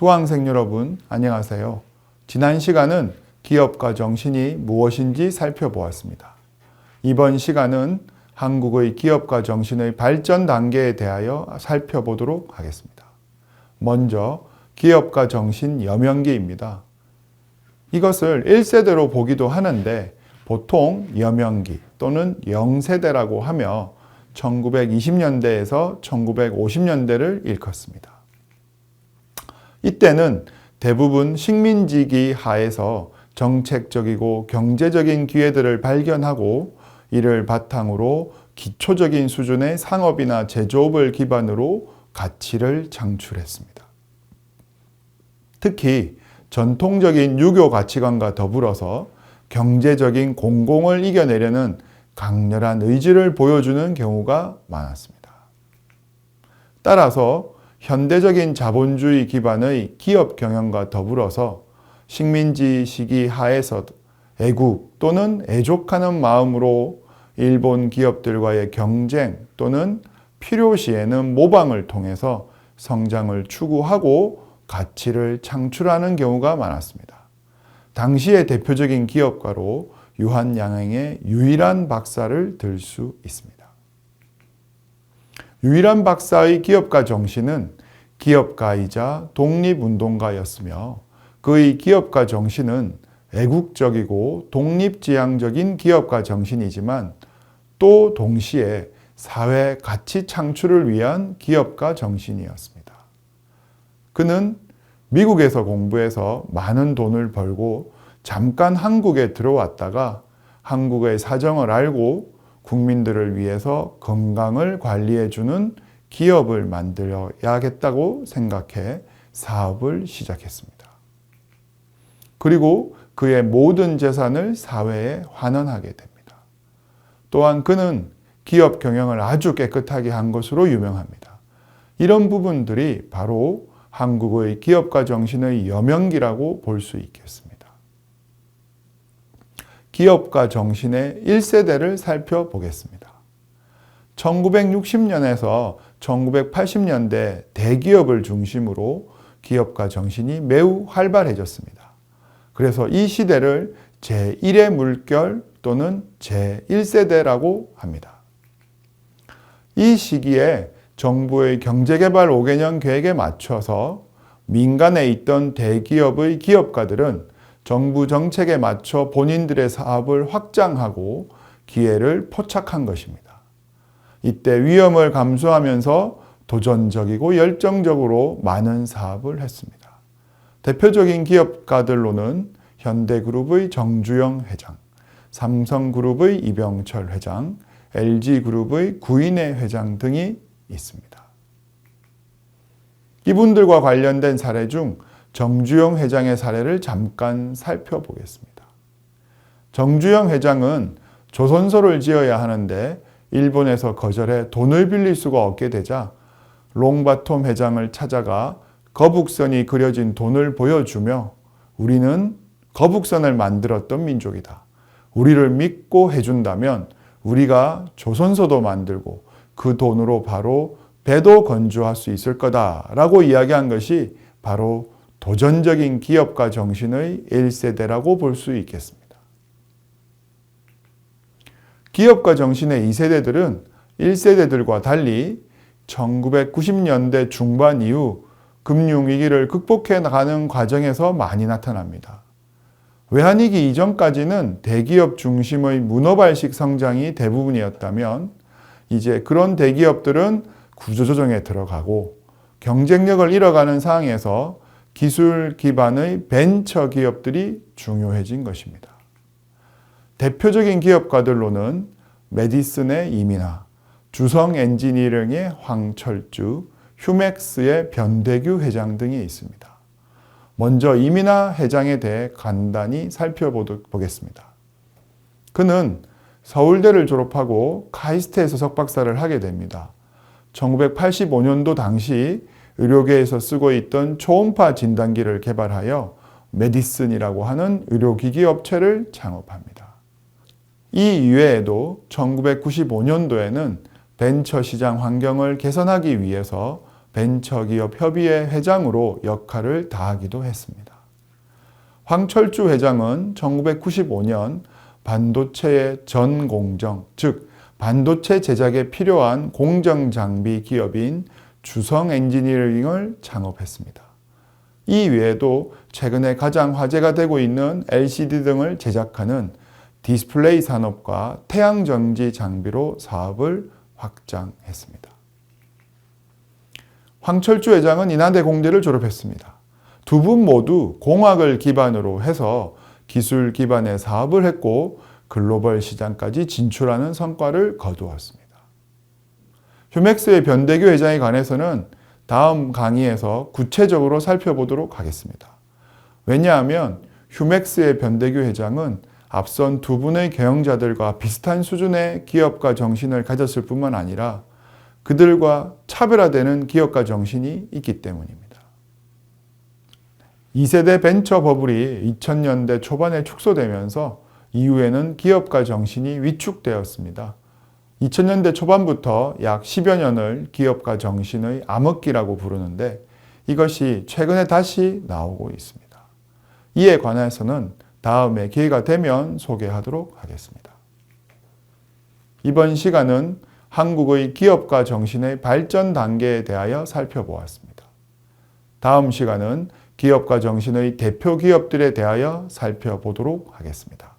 수강생 여러분, 안녕하세요. 지난 시간은 기업가 정신이 무엇인지 살펴보았습니다. 이번 시간은 한국의 기업가 정신의 발전 단계에 대하여 살펴보도록 하겠습니다. 먼저 기업가 정신 여명기입니다. 이것을 1세대로 보기도 하는데 보통 여명기 또는 영세대라고 하며 1920년대에서 1950년대를 일컫습니다. 이때는 대부분 식민지기 하에서 정책적이고 경제적인 기회들을 발견하고 이를 바탕으로 기초적인 수준의 상업이나 제조업을 기반으로 가치를 창출했습니다. 특히 전통적인 유교 가치관과 더불어서 경제적인 공공을 이겨내려는 강렬한 의지를 보여주는 경우가 많았습니다. 따라서 현대적인 자본주의 기반의 기업 경영과 더불어서 식민지 시기 하에서 애국 또는 애족하는 마음으로 일본 기업들과의 경쟁 또는 필요시에는 모방을 통해서 성장을 추구하고 가치를 창출하는 경우가 많았습니다. 당시의 대표적인 기업가로 유한양행의 유일한 박사를 들 수 있습니다. 유일한 박사의 기업가 정신은 기업가이자 독립운동가였으며 그의 기업가 정신은 애국적이고 독립지향적인 기업가 정신이지만 또 동시에 사회 가치 창출을 위한 기업가 정신이었습니다. 그는 미국에서 공부해서 많은 돈을 벌고 잠깐 한국에 들어왔다가 한국의 사정을 알고 국민들을 위해서 건강을 관리해주는 기업을 만들어야겠다고 생각해 사업을 시작했습니다. 그리고 그의 모든 재산을 사회에 환원하게 됩니다. 또한 그는 기업 경영을 아주 깨끗하게 한 것으로 유명합니다. 이런 부분들이 바로 한국의 기업가 정신의 여명기라고 볼 수 있겠습니다. 기업가 정신의 1세대를 살펴보겠습니다. 1960년에서 1980년대 대기업을 중심으로 기업가 정신이 매우 활발해졌습니다. 그래서 이 시대를 제1의 물결 또는 제1세대라고 합니다. 이 시기에 정부의 경제개발 5개년 계획에 맞춰서 민간에 있던 대기업의 기업가들은 정부 정책에 맞춰 본인들의 사업을 확장하고 기회를 포착한 것입니다. 이때 위험을 감수하면서 도전적이고 열정적으로 많은 사업을 했습니다. 대표적인 기업가들로는 현대그룹의 정주영 회장, 삼성그룹의 이병철 회장, LG그룹의 구인혜 회장 등이 있습니다. 이분들과 관련된 사례 중 정주영 회장의 사례를 잠깐 살펴보겠습니다. 정주영 회장은 조선소를 지어야 하는데 일본에서 거절해 돈을 빌릴 수가 없게 되자 롱바톰 회장을 찾아가 거북선이 그려진 돈을 보여주며 우리는 거북선을 만들었던 민족이다. 우리를 믿고 해준다면 우리가 조선소도 만들고 그 돈으로 바로 배도 건조할 수 있을 거다라고 이야기한 것이 바로 도전적인 기업가 정신의 1세대라고 볼 수 있겠습니다. 기업가 정신의 2세대들은 1세대들과 달리 1990년대 중반 이후 금융위기를 극복해 나가는 과정에서 많이 나타납니다. 외환위기 이전까지는 대기업 중심의 문어발식 성장이 대부분이었다면 이제 그런 대기업들은 구조조정에 들어가고 경쟁력을 잃어가는 상황에서 기술 기반의 벤처 기업들이 중요해진 것입니다. 대표적인 기업가들로는 메디슨의 이민하, 주성 엔지니어링의 황철주, 휴맥스의 변대규 회장 등이 있습니다. 먼저 이민하 회장에 대해 간단히 살펴보겠습니다. 그는 서울대를 졸업하고 카이스트에서 석박사를 하게 됩니다. 1985년도 당시 의료계에서 쓰고 있던 초음파 진단기를 개발하여 메디슨이라고 하는 의료기기 업체를 창업합니다. 이 이외에도 1995년도에는 벤처 시장 환경을 개선하기 위해서 벤처기업협의회 회장으로 역할을 다하기도 했습니다. 황철주 회장은 1995년 반도체의 전 공정, 즉 반도체 제작에 필요한 공정 장비 기업인 주성 엔지니어링을 창업했습니다. 이 외에도 최근에 가장 화제가 되고 있는 LCD 등을 제작하는 디스플레이 산업과 태양전지 장비로 사업을 확장했습니다. 황철주 회장은 인하대 공대를 졸업했습니다. 두 분 모두 공학을 기반으로 해서 기술 기반의 사업을 했고 글로벌 시장까지 진출하는 성과를 거두었습니다. 휴맥스의 변대규 회장에 관해서는 다음 강의에서 구체적으로 살펴보도록 하겠습니다. 왜냐하면 휴맥스의 변대규 회장은 앞선 두 분의 경영자들과 비슷한 수준의 기업가 정신을 가졌을 뿐만 아니라 그들과 차별화되는 기업가 정신이 있기 때문입니다. 2세대 벤처 버블이 2000년대 초반에 축소되면서 이후에는 기업가 정신이 위축되었습니다. 2000년대 초반부터 약 10여 년을 기업가 정신의 암흑기라고 부르는데 이것이 최근에 다시 나오고 있습니다. 이에 관해서는 다음에 기회가 되면 소개하도록 하겠습니다. 이번 시간은 한국의 기업가 정신의 발전 단계에 대하여 살펴보았습니다. 다음 시간은 기업가 정신의 대표 기업들에 대하여 살펴보도록 하겠습니다.